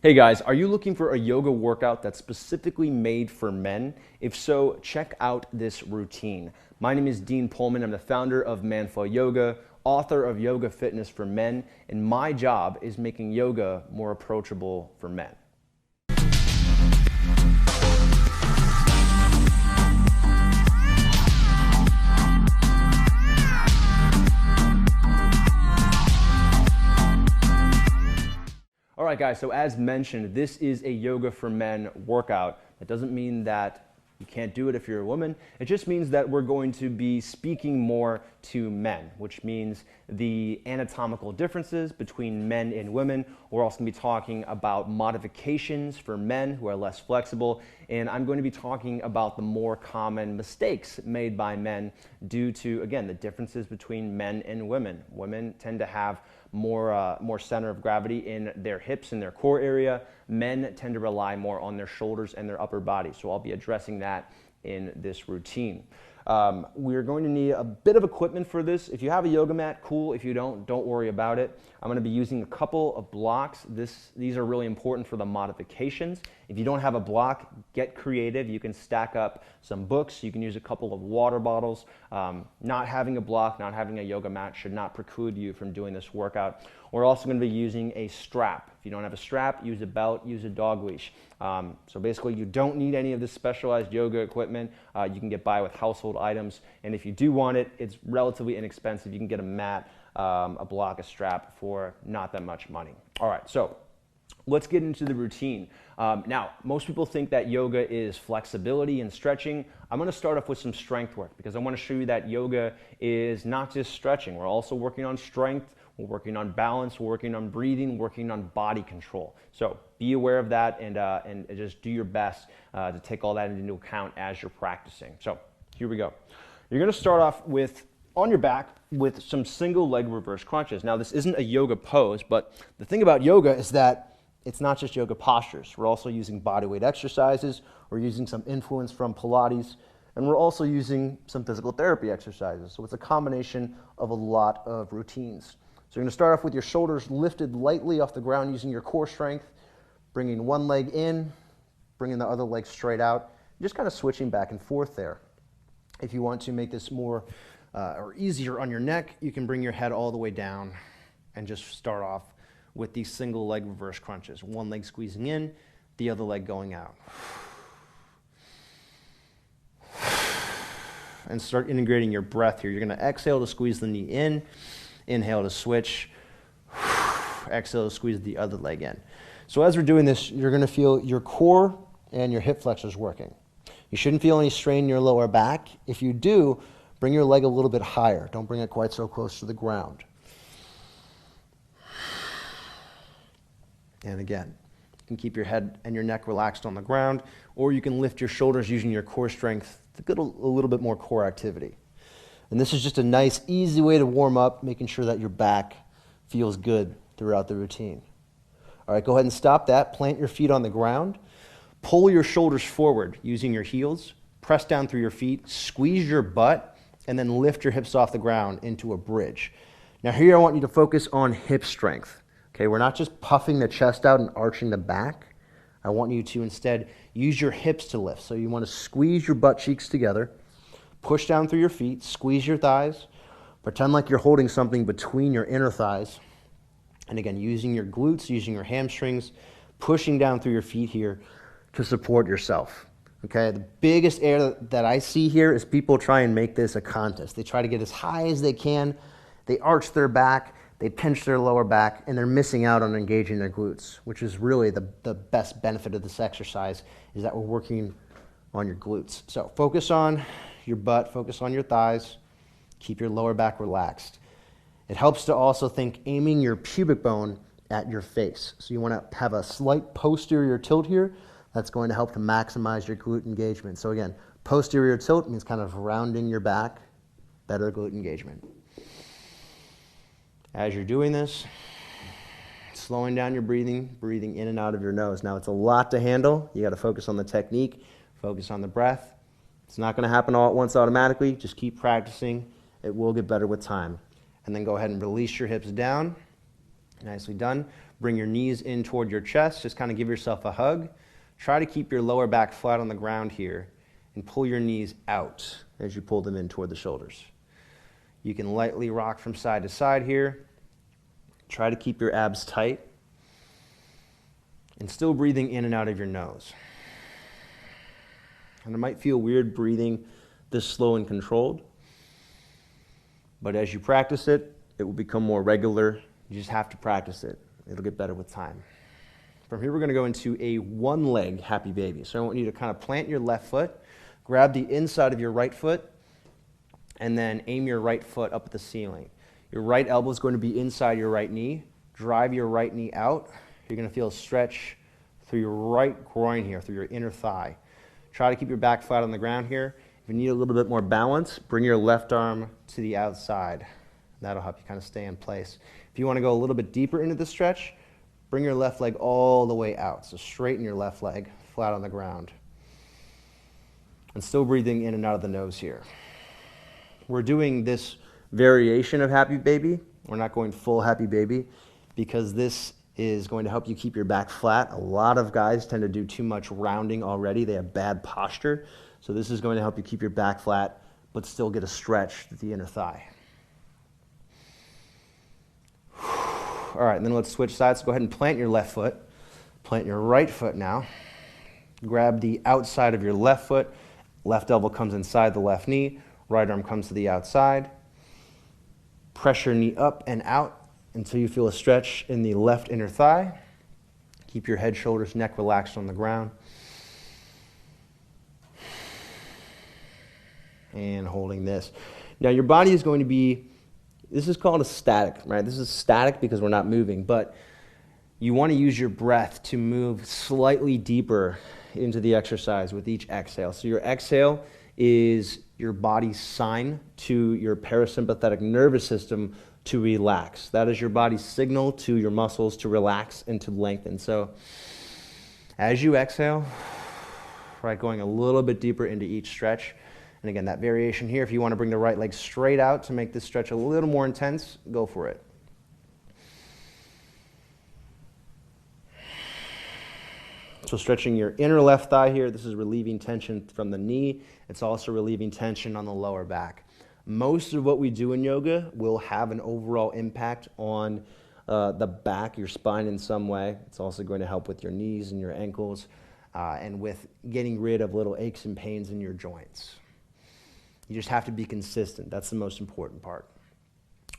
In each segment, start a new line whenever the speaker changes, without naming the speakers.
Hey guys, are you looking for a yoga workout that's specifically made for men? If so, check out this routine. My name is Dean Pullman. I'm the founder of Manful Yoga, author of Yoga Fitness for Men, and my job is making yoga more approachable for men. All right, guys, so as mentioned, this is a Yoga for Men workout. That doesn't mean that you can't do it if you're a woman. It just means that we're going to be speaking more to men, which means the anatomical differences between men and women. We're also going to be talking about modifications for men who are less flexible, and I'm going to be talking about the more common mistakes made by men due to, again, the differences between men and women. Women tend to have more center of gravity in their hips and their core area. Men tend to rely more on their shoulders and their upper body. So I'll be addressing that in this routine. We're going to need a bit of equipment for this. If you have a yoga mat, cool. If you don't worry about it. I'm going to be using a couple of blocks. These are really important for the modifications. If you don't have a block, get creative. You can stack up some books. You can use a couple of water bottles. Not having a block, not having a yoga mat should not preclude you from doing this workout. We're also going to be using a strap. If you don't have a strap, use a belt, use a dog leash. So basically, you don't need any of this specialized yoga equipment. You can get by with household items. And if you do want it, it's relatively inexpensive. You can get a mat, a block, a strap for not that much money. All right, so let's get into the routine. Now, most people think that yoga is flexibility and stretching. I'm going to start off with some strength work because I want to show you that yoga is not just stretching. We're also working on strength. We're working on balance, we're working on breathing, working on body control. So be aware of that and just do your best to take all that into account as you're practicing. So here we go. You're going to start off with on your back with some single leg reverse crunches. Now this isn't a yoga pose, but the thing about yoga is that it's not just yoga postures. We're also using bodyweight exercises. We're using some influence from Pilates, and we're also using some physical therapy exercises. So it's a combination of a lot of routines. So you're going to start off with your shoulders lifted lightly off the ground using your core strength, bringing one leg in, bringing the other leg straight out, just kind of switching back and forth there. If you want to make this more or easier on your neck, you can bring your head all the way down and just start off with these single leg reverse crunches. One leg squeezing in, the other leg going out. And start integrating your breath here. You're going to exhale to squeeze the knee in. Inhale to switch, exhale to squeeze the other leg in. So as we're doing this, you're going to feel your core and your hip flexors working. You shouldn't feel any strain in your lower back. If you do, bring your leg a little bit higher. Don't bring it quite so close to the ground. And again, you can keep your head and your neck relaxed on the ground, or you can lift your shoulders using your core strength to get a little bit more core activity. And this is just a nice, easy way to warm up, making sure that your back feels good throughout the routine. All right, go ahead and stop that. Plant your feet on the ground. Pull your shoulders forward using your heels. Press down through your feet. Squeeze your butt, and then lift your hips off the ground into a bridge. Now here I want you to focus on hip strength. Okay, we're not just puffing the chest out and arching the back. I want you to instead use your hips to lift. So you want to squeeze your butt cheeks together. Push down through your feet, squeeze your thighs, pretend like you're holding something between your inner thighs. And again, using your glutes, using your hamstrings, pushing down through your feet here to support yourself. Okay, the biggest error that I see here is people try and make this a contest. They try to get as high as they can, they arch their back, they pinch their lower back, and they're missing out on engaging their glutes, which is really the best benefit of this exercise, is that we're working on your glutes. So focus on your butt, focus on your thighs, keep your lower back relaxed. It helps to also think aiming your pubic bone at your face. So you want to have a slight posterior tilt here. That's going to help to maximize your glute engagement. So again, posterior tilt means kind of rounding your back, better glute engagement. As you're doing this, slowing down your breathing, breathing in and out of your nose. Now it's a lot to handle. You got to focus on the technique, focus on the breath. It's not going to happen all at once automatically. Just keep practicing. It will get better with time. And then go ahead and release your hips down. Nicely done. Bring your knees in toward your chest. Just kind of give yourself a hug. Try to keep your lower back flat on the ground here and pull your knees out as you pull them in toward the shoulders. You can lightly rock from side to side here. Try to keep your abs tight and still breathing in and out of your nose. And it might feel weird breathing this slow and controlled, but as you practice it, it will become more regular. You just have to practice it. It'll get better with time. From here, we're going to go into a one-leg happy baby. So I want you to kind of plant your left foot, grab the inside of your right foot, and then aim your right foot up at the ceiling. Your right elbow is going to be inside your right knee. Drive your right knee out. You're going to feel a stretch through your right groin here, through your inner thigh. Try to keep your back flat on the ground here. If you need a little bit more balance, bring your left arm to the outside. That'll help you kind of stay in place. If you want to go a little bit deeper into the stretch, bring your left leg all the way out. So straighten your left leg, flat on the ground. And still breathing in and out of the nose here. We're doing this variation of happy baby. We're not going full happy baby because this is going to help you keep your back flat. A lot of guys tend to do too much rounding already. They have bad posture. So this is going to help you keep your back flat, but still get a stretch to the inner thigh. All right, and then let's switch sides. So go ahead and plant your left foot. Plant your right foot now. Grab the outside of your left foot. Left elbow comes inside the left knee. Right arm comes to the outside. Press your knee up and out until you feel a stretch in the left inner thigh. Keep your head, shoulders, neck relaxed on the ground. And holding this. Now your body is going to be, this is called a static, right? This is static because we're not moving, but you want to use your breath to move slightly deeper into the exercise with each exhale. So your exhale is your body's sign to your parasympathetic nervous system to relax. That is your body's signal to your muscles to relax and to lengthen. So as you exhale, right, going a little bit deeper into each stretch. And again, that variation here, if you want to bring the right leg straight out to make this stretch a little more intense, go for it. So stretching your inner left thigh here, this is relieving tension from the knee. It's also relieving tension on the lower back. Most of what we do in yoga will have an overall impact on the back, your spine in some way. It's also going to help with your knees and your ankles and with getting rid of little aches and pains in your joints. You just have to be consistent. That's the most important part.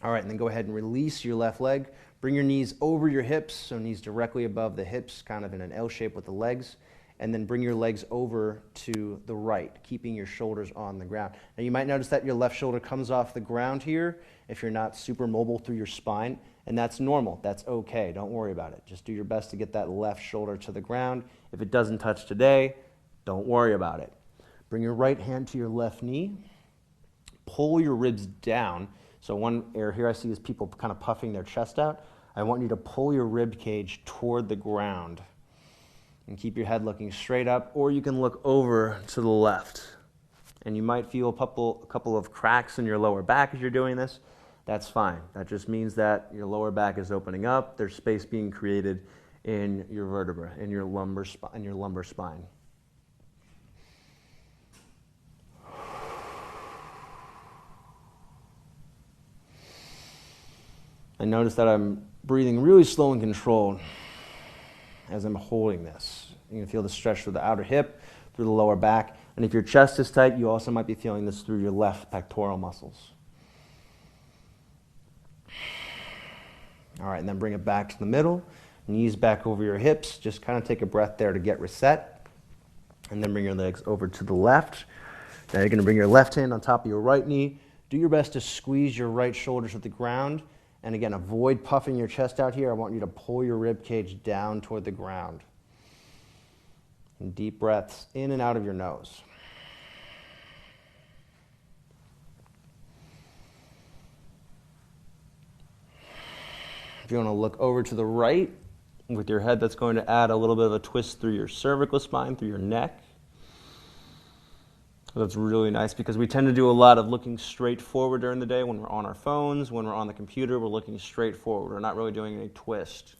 All right, and then go ahead and release your left leg. Bring your knees over your hips, so knees directly above the hips, kind of in an L shape with the legs. And then bring your legs over to the right, keeping your shoulders on the ground. Now you might notice that your left shoulder comes off the ground here if you're not super mobile through your spine, and that's normal. That's okay. Don't worry about it. Just do your best to get that left shoulder to the ground. If it doesn't touch today, don't worry about it. Bring your right hand to your left knee. Pull your ribs down. So one area here I see is people kind of puffing their chest out. I want you to pull your rib cage toward the ground and keep your head looking straight up, or you can look over to the left. And you might feel a couple of cracks in your lower back as you're doing this. That's fine. That just means that your lower back is opening up. There's space being created in your vertebra, in your lumbar spine. I notice that I'm breathing really slow and controlled as I'm holding this. You can feel the stretch through the outer hip, through the lower back, and if your chest is tight, you also might be feeling this through your left pectoral muscles. All right, and then bring it back to the middle, knees back over your hips. Just kind of take a breath there to get reset, and then bring your legs over to the left. Now you're going to bring your left hand on top of your right knee. Do your best to squeeze your right shoulder to the ground. And again, avoid puffing your chest out here. I want you to pull your rib cage down toward the ground. And deep breaths in and out of your nose. If you want to look over to the right with your head, that's going to add a little bit of a twist through your cervical spine, through your neck. That's really nice because we tend to do a lot of looking straight forward during the day when we're on our phones, when we're on the computer, we're looking straight forward. We're not really doing any twist.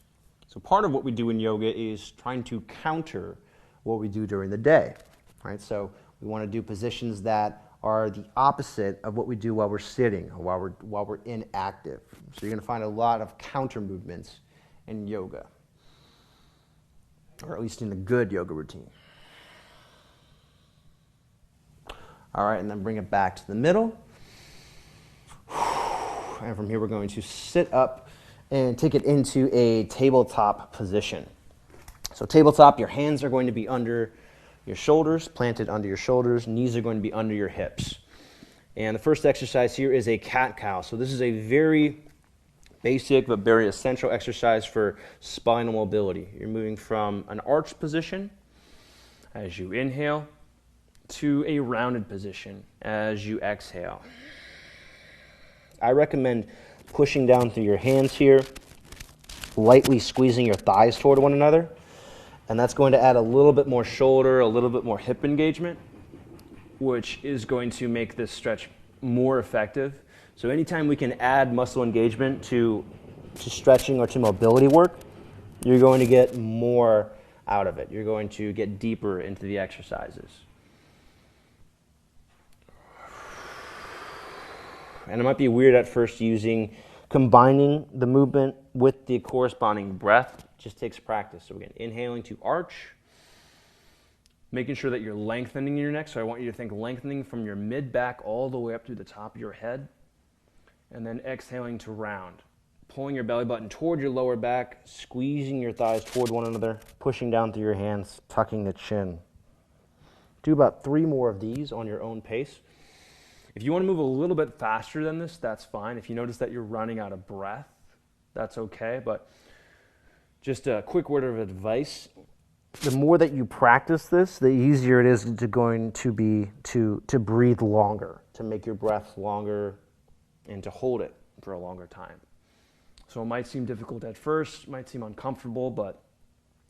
So part of what we do in yoga is trying to counter what we do during the day, right? So we want to do positions that are the opposite of what we do while we're sitting or while we're inactive. So you're going to find a lot of counter movements in yoga, or at least in a good yoga routine. All right, and then bring it back to the middle. And from here, we're going to sit up and take it into a tabletop position. So tabletop, your hands are going to be under your shoulders, planted under your shoulders. Knees are going to be under your hips. And the first exercise here is a cat-cow. So this is a very basic but very essential exercise for spinal mobility. You're moving from an arched position as you inhale to a rounded position as you exhale. I recommend pushing down through your hands here, lightly squeezing your thighs toward one another, and that's going to add a little bit more shoulder, a little bit more hip engagement, which is going to make this stretch more effective. So anytime we can add muscle engagement to stretching or to mobility work, you're going to get more out of it. You're going to get deeper into the exercises. And it might be weird at first combining the movement with the corresponding breath. It just takes practice. So again, inhaling to arch, making sure that you're lengthening your neck. So I want you to think lengthening from your mid-back all the way up to the top of your head. And then exhaling to round. Pulling your belly button toward your lower back, squeezing your thighs toward one another, pushing down through your hands, tucking the chin. Do about 3 more of these on your own pace. If you want to move a little bit faster than this, that's fine. If you notice that you're running out of breath, that's okay. But just a quick word of advice. The more that you practice this, the easier it is to breathe longer, to make your breath longer and to hold it for a longer time. So it might seem difficult at first, might seem uncomfortable, but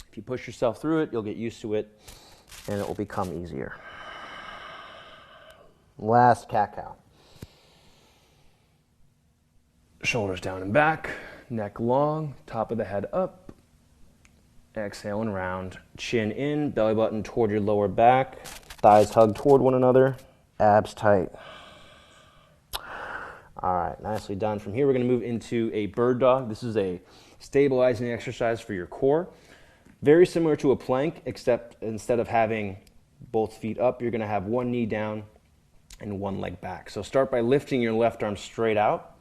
if you push yourself through it, you'll get used to it and it will become easier. Last cat-cow. Shoulders down and back, neck long, top of the head up. Exhale and round. Chin in, belly button toward your lower back. Thighs hug toward one another. Abs tight. All right, nicely done. From here, we're going to move into a bird dog. This is a stabilizing exercise for your core. Very similar to a plank, except instead of having both feet up, you're going to have one knee down and one leg back. So start by lifting your left arm straight out,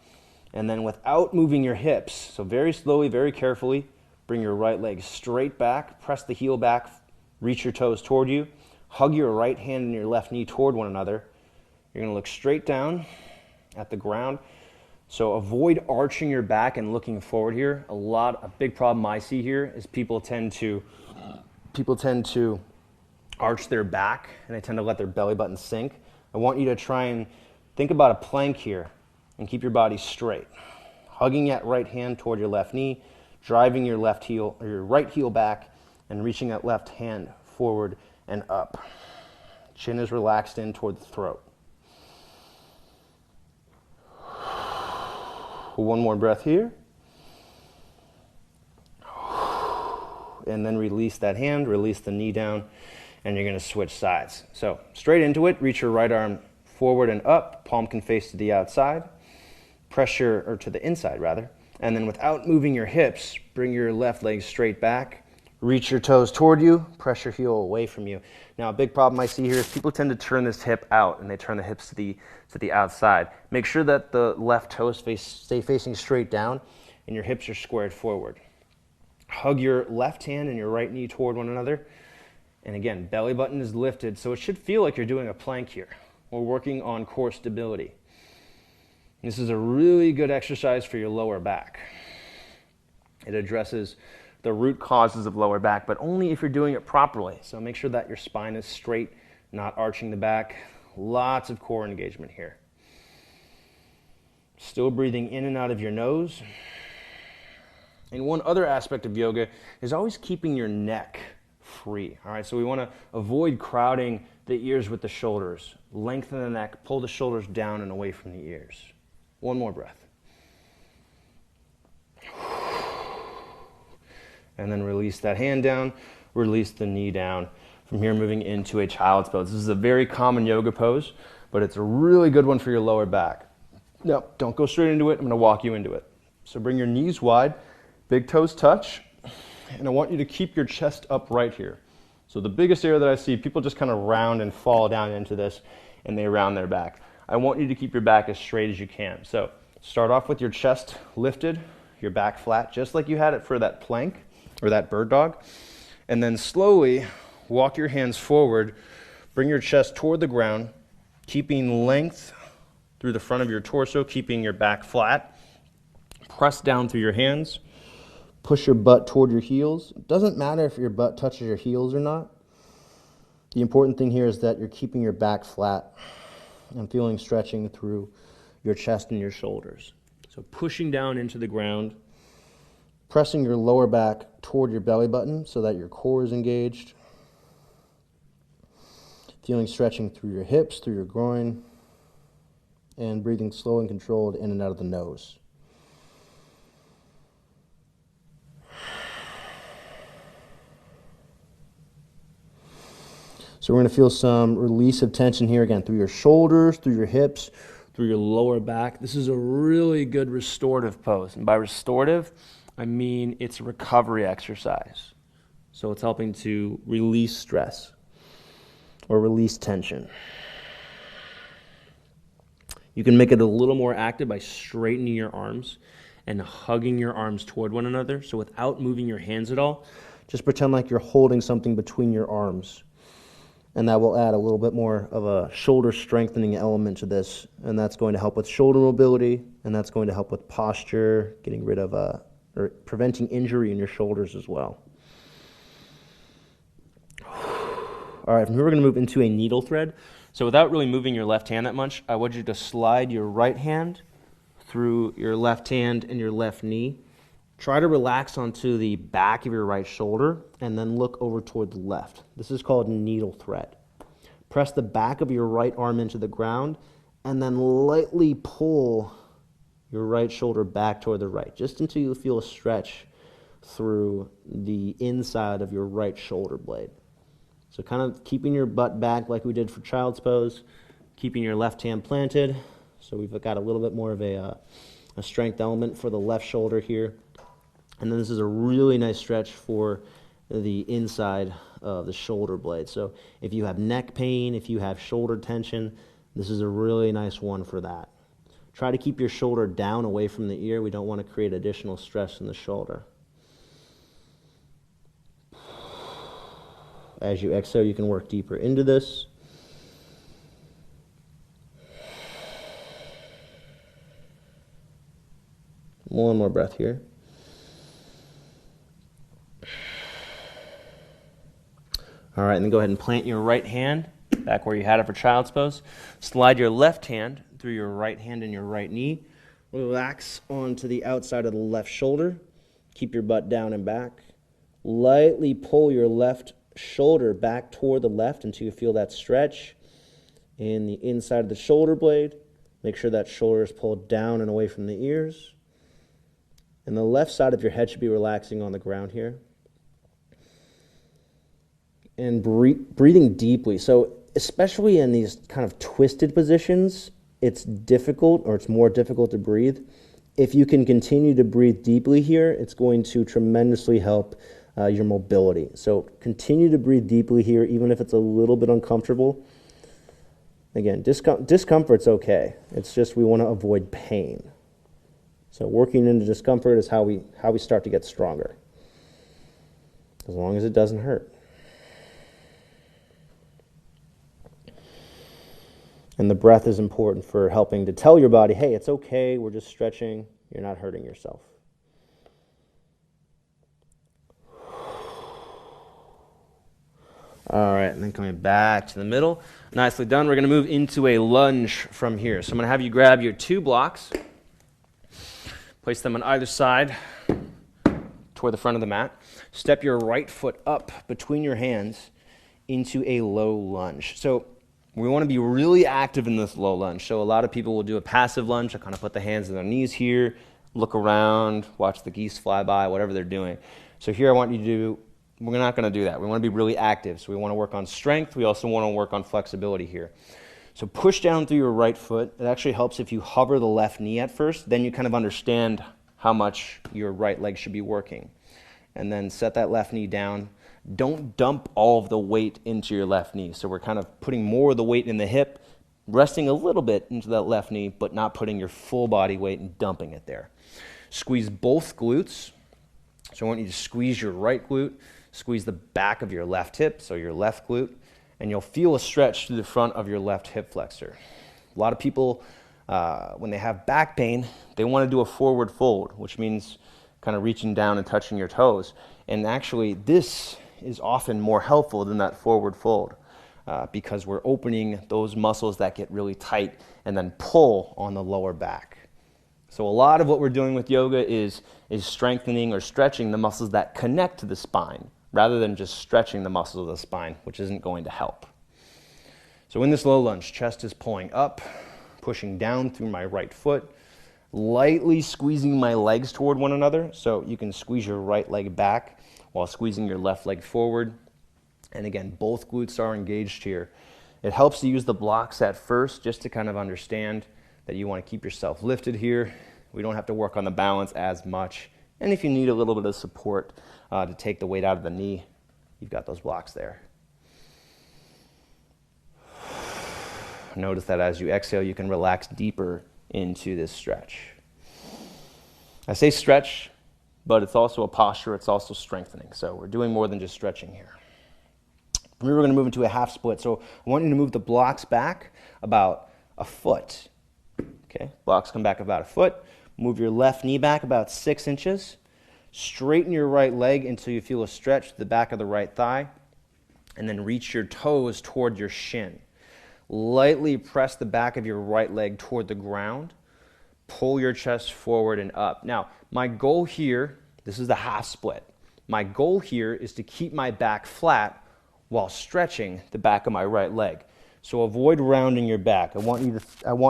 and then without moving your hips, so very slowly, very carefully, bring your right leg straight back, press the heel back, reach your toes toward you, hug your right hand and your left knee toward one another. You're going to look straight down at the ground. So avoid arching your back and looking forward here. A big problem I see here is people tend to arch their back and they tend to let their belly button sink. I want you to try and think about a plank here and keep your body straight. Hugging that right hand toward your left knee, driving your left heel or your right heel back and reaching that left hand forward and up. Chin is relaxed in toward the throat. One more breath here. And then release that hand, release the knee down, and you're going to switch sides. So straight into it, reach your right arm forward and up, palm can face to the outside, or to the inside rather, and then without moving your hips, bring your left leg straight back, reach your toes toward you, press your heel away from you. Now a big problem I see here is people tend to turn this hip out and they turn the hips to the outside. Make sure that the left toes stay facing straight down and your hips are squared forward. Hug your left hand and your right knee toward one another. And again, belly button is lifted, so it should feel like you're doing a plank here. We're working on core stability. This is a really good exercise for your lower back. It addresses the root causes of lower back, but only if you're doing it properly. So make sure that your spine is straight, not arching the back. Lots of core engagement here. Still breathing in and out of your nose. And one other aspect of yoga is always keeping your neck free. All right, so we want to avoid crowding the ears with the shoulders. Lengthen the neck, pull the shoulders down and away from the ears. One more breath. and then release that hand down, release the knee down. From here, moving into a child's pose. This is a very common yoga pose, but it's a really good one for your lower back. No, don't go straight into it. I'm going to walk you into it. So bring your knees wide, big toes touch, and I want you to keep your chest upright here. So the biggest area that I see, people just kind of round and fall down into this, and they round their back. I want you to keep your back as straight as you can. So start off with your chest lifted, your back flat, just like you had it for that plank or that bird dog. And then slowly walk your hands forward, bring your chest toward the ground, keeping length through the front of your torso, keeping your back flat. Press down through your hands. Push your butt toward your heels. It doesn't matter if your butt touches your heels or not. The important thing here is that you're keeping your back flat and feeling stretching through your chest and your shoulders. So pushing down into the ground, pressing your lower back toward your belly button so that your core is engaged. Feeling stretching through your hips, through your groin, and breathing slow and controlled in and out of the nose. So we're going to feel some release of tension here again through your shoulders, through your hips, through your lower back. This is a really good restorative pose. And by restorative, I mean it's a recovery exercise. So it's helping to release stress or release tension. You can make it a little more active by straightening your arms and hugging your arms toward one another. So without moving your hands at all, just pretend like you're holding something between your arms. And that will add a little bit more of a shoulder strengthening element to this. And that's going to help with shoulder mobility, and that's going to help with posture, getting rid of or preventing injury in your shoulders as well. All right, from here we're going to move into a needle thread. So without really moving your left hand that much, I want you to slide your right hand through your left hand and your left knee. Try to relax onto the back of your right shoulder and then look over toward the left. This is called needle thread. Press the back of your right arm into the ground and then lightly pull your right shoulder back toward the right, just until you feel a stretch through the inside of your right shoulder blade. So kind of keeping your butt back like we did for child's pose, keeping your left hand planted. So we've got a little bit more of a strength element for the left shoulder here. And then this is a really nice stretch for the inside of the shoulder blade. So if you have neck pain, if you have shoulder tension, this is a really nice one for that. Try to keep your shoulder down away from the ear. We don't want to create additional stress in the shoulder. As you exhale, you can work deeper into this. One more breath here. All right, and then go ahead and plant your right hand back where you had it for child's pose. Slide your left hand through your right hand and your right knee. Relax onto the outside of the left shoulder. Keep your butt down and back. Lightly pull your left shoulder back toward the left until you feel that stretch in the inside of the shoulder blade. Make sure that shoulder is pulled down and away from the ears. And the left side of your head should be relaxing on the ground here. And breathing deeply. So especially in these kind of twisted positions, it's difficult, or it's more difficult to breathe. If you can continue to breathe deeply here, it's going to tremendously help your mobility. So continue to breathe deeply here, even if it's a little bit uncomfortable. Again, discomfort's okay. It's just we want to avoid pain. So working into discomfort is how we start to get stronger, as long as it doesn't hurt. And the breath is important for helping to tell your body, hey, it's okay, we're just stretching, you're not hurting yourself. All right, and then coming back to the middle. Nicely done. We're going to move into a lunge from here. So I'm going to have you grab your 2 blocks, place them on either side toward the front of the mat. Step your right foot up between your hands into a low lunge. So we want to be really active in this low lunge. So a lot of people will do a passive lunge. I kind of put the hands on their knees here, look around, watch the geese fly by, whatever they're doing. So here I want you to do, we're not going to do that. We want to be really active. So we want to work on strength. We also want to work on flexibility here. So push down through your right foot. It actually helps if you hover the left knee at first. Then you kind of understand how much your right leg should be working. And then set that left knee down. Don't dump all of the weight into your left knee. So we're kind of putting more of the weight in the hip, resting a little bit into that left knee, but not putting your full body weight and dumping it there. Squeeze both glutes. So I want you to squeeze your right glute, squeeze the back of your left hip, so your left glute, and you'll feel a stretch through the front of your left hip flexor. A lot of people, when they have back pain, they want to do a forward fold, which means kind of reaching down and touching your toes. And actually, this is often more helpful than that forward fold because we're opening those muscles that get really tight and then pull on the lower back. So a lot of what we're doing with yoga is strengthening or stretching the muscles that connect to the spine rather than just stretching the muscles of the spine, which isn't going to help. So in this low lunge, chest is pulling up, pushing down through my right foot, lightly squeezing my legs toward one another. So you can squeeze your right leg back while squeezing your left leg forward. And again, both glutes are engaged here. It helps to use the blocks at first just to kind of understand that you want to keep yourself lifted here. We don't have to work on the balance as much. And if you need a little bit of support to take the weight out of the knee, you've got those blocks there. Notice that as you exhale, you can relax deeper into this stretch. I say stretch, but it's also a posture, it's also strengthening. So we're doing more than just stretching here. We're going to move into a half split. So I want you to move the blocks back about a foot. Okay, blocks come back about a foot. Move your left knee back about 6 inches. Straighten your right leg until you feel a stretch to the back of the right thigh. And then reach your toes toward your shin. Lightly press the back of your right leg toward the ground. Pull your chest forward and up. Now, my goal here, this is the half split. My goal here is to keep my back flat while stretching the back of my right leg. So avoid rounding your back. I want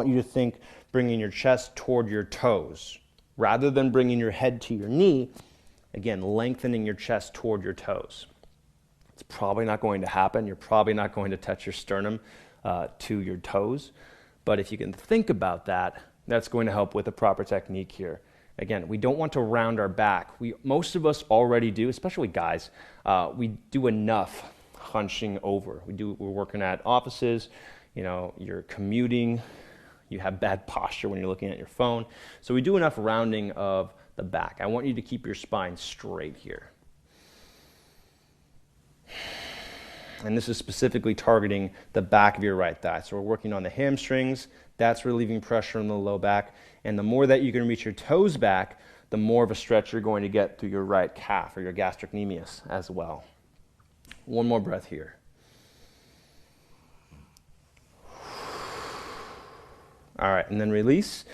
you to think bringing your chest toward your toes. Rather than bringing your head to your knee, again, lengthening your chest toward your toes. It's probably not going to happen. You're probably not going to touch your sternum to your toes. But if you can think about that, that's going to help with the proper technique here. Again, we don't want to round our back. Most of us already do, especially guys. We do enough hunching over. We're working at offices, you're commuting, you have bad posture when you're looking at your phone. So we do enough rounding of the back. I want you to keep your spine straight here. And this is specifically targeting the back of your right thigh. So we're working on the hamstrings. That's relieving pressure on the low back. And the more that you can reach your toes back, the more of a stretch you're going to get through your right calf or your gastrocnemius as well. One more breath here. All right, and then release.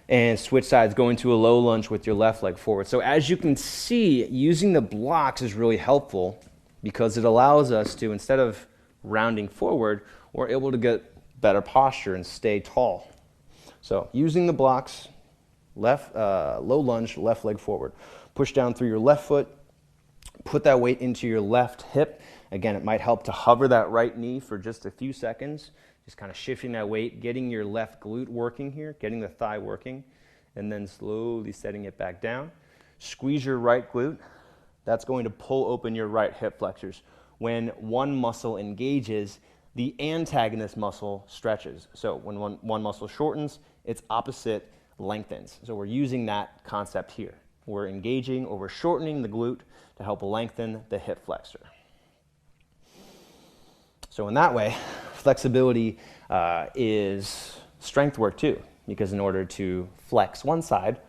And switch sides, go into a low lunge with your left leg forward. So as you can see, using the blocks is really helpful because it allows us to, instead of rounding forward, we're able to get better posture and stay tall. So using the blocks, low lunge, left leg forward. Push down through your left foot, put that weight into your left hip. Again, it might help to hover that right knee for just a few seconds, just kind of shifting that weight, getting your left glute working here, getting the thigh working, and then slowly setting it back down. Squeeze your right glute. That's going to pull open your right hip flexors. When one muscle engages, the antagonist muscle stretches. So when one muscle shortens, its opposite lengthens. So we're using that concept here. We're engaging or we're shortening the glute to help lengthen the hip flexor. So in that way, flexibility is strength work too, because in order to flex one side,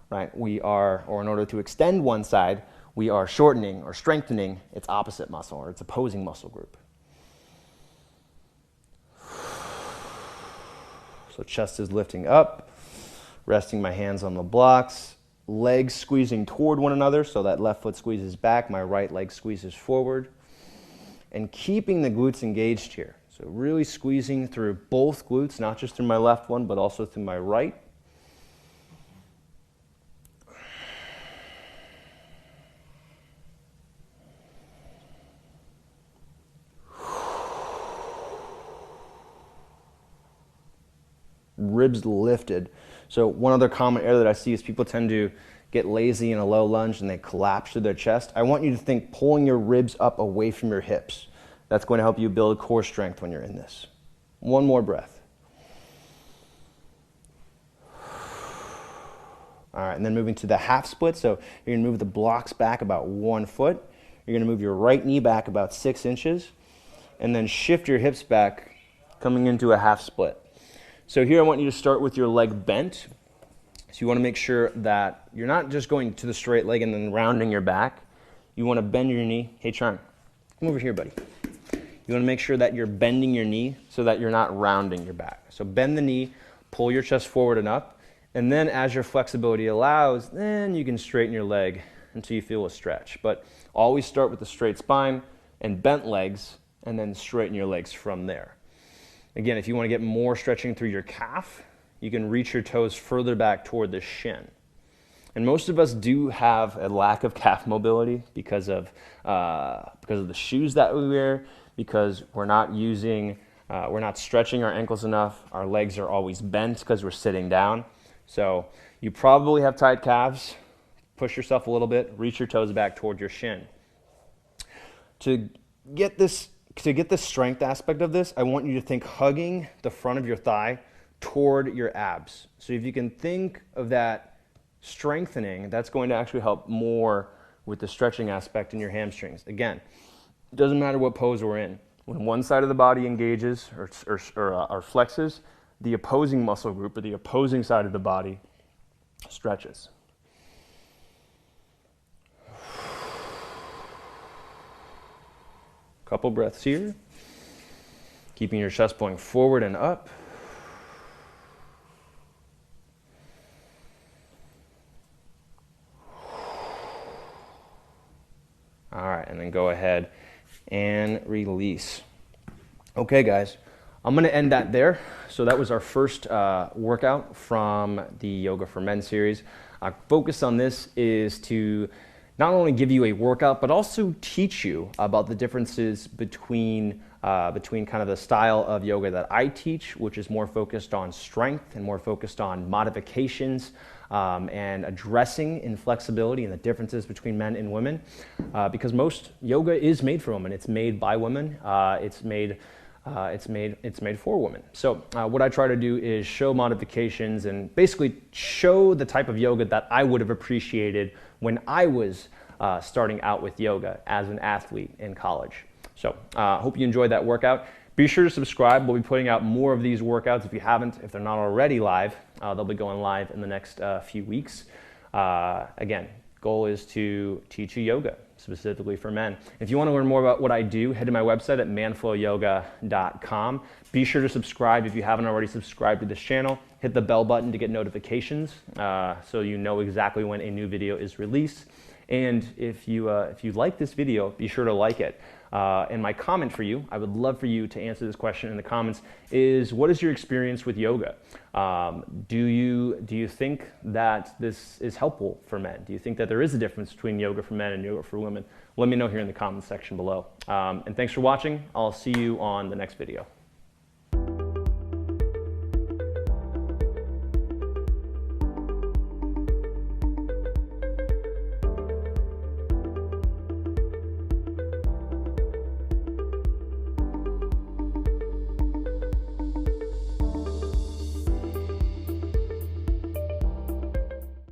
right, in order to extend one side, we are shortening or strengthening its opposite muscle or its opposing muscle group. So chest is lifting up, resting my hands on the blocks, legs squeezing toward one another, so that left foot squeezes back, my right leg squeezes forward, and keeping the glutes engaged here. So really squeezing through both glutes, not just through my left one, but also through my right. ribs lifted. So one other common error that I see is people tend to get lazy in a low lunge and they collapse through their chest. I want you to think pulling your ribs up away from your hips. That's going to help you build core strength when you're in this. One more breath. All right, and then moving to the half split. So you're going to move the blocks back about 1 foot. You're going to move your right knee back about 6 inches, and then shift your hips back, coming into a half split. So here I want you to start with your leg bent. So you want to make sure that you're not just going to the straight leg and then rounding your back. You want to bend your knee. Hey, Charm, come over here, buddy. You want to make sure that you're bending your knee so that you're not rounding your back. So bend the knee, pull your chest forward and up, and then as your flexibility allows, then you can straighten your leg until you feel a stretch. But always start with the straight spine and bent legs, and then straighten your legs from there. Again, if you want to get more stretching through your calf, you can reach your toes further back toward the shin. And most of us do have a lack of calf mobility because of the shoes that we wear, because we're not stretching our ankles enough. Our legs are always bent because we're sitting down. So you probably have tight calves. Push yourself a little bit, reach your toes back toward your shin. To get the strength aspect of this, I want you to think hugging the front of your thigh toward your abs. So if you can think of that strengthening, that's going to actually help more with the stretching aspect in your hamstrings. Again, it doesn't matter what pose we're in. When one side of the body engages or flexes, the opposing muscle group or the opposing side of the body stretches. Couple breaths here. Keeping your chest going forward and up. All right, and then go ahead and release. Okay, guys, I'm going to end that there. So that was our first workout from the Yoga for Men series. Our focus on this is to not only give you a workout, but also teach you about the differences between kind of the style of yoga that I teach, which is more focused on strength and more focused on modifications and addressing inflexibility and the differences between men and women. Because most yoga is made for women. It's made by women. It's made for women. So what I try to do is show modifications and basically show the type of yoga that I would have appreciated when I was starting out with yoga as an athlete in college. So hope you enjoyed that workout. Be sure to subscribe. We'll be putting out more of these workouts if they're not already live. They'll be going live in the next few weeks. Again, goal is to teach you yoga, specifically for men. If you want to learn more about what I do, head to my website at manflowyoga.com. Be sure to subscribe if you haven't already subscribed to this channel. Hit the bell button to get notifications so you know exactly when a new video is released. And if you like this video, be sure to like it. And my comment for you, I would love for you to answer this question in the comments, is what is your experience with yoga? Do you think that this is helpful for men? Do you think that there is a difference between yoga for men and yoga for women? Let me know here in the comments section below. And thanks for watching. I'll see you on the next video.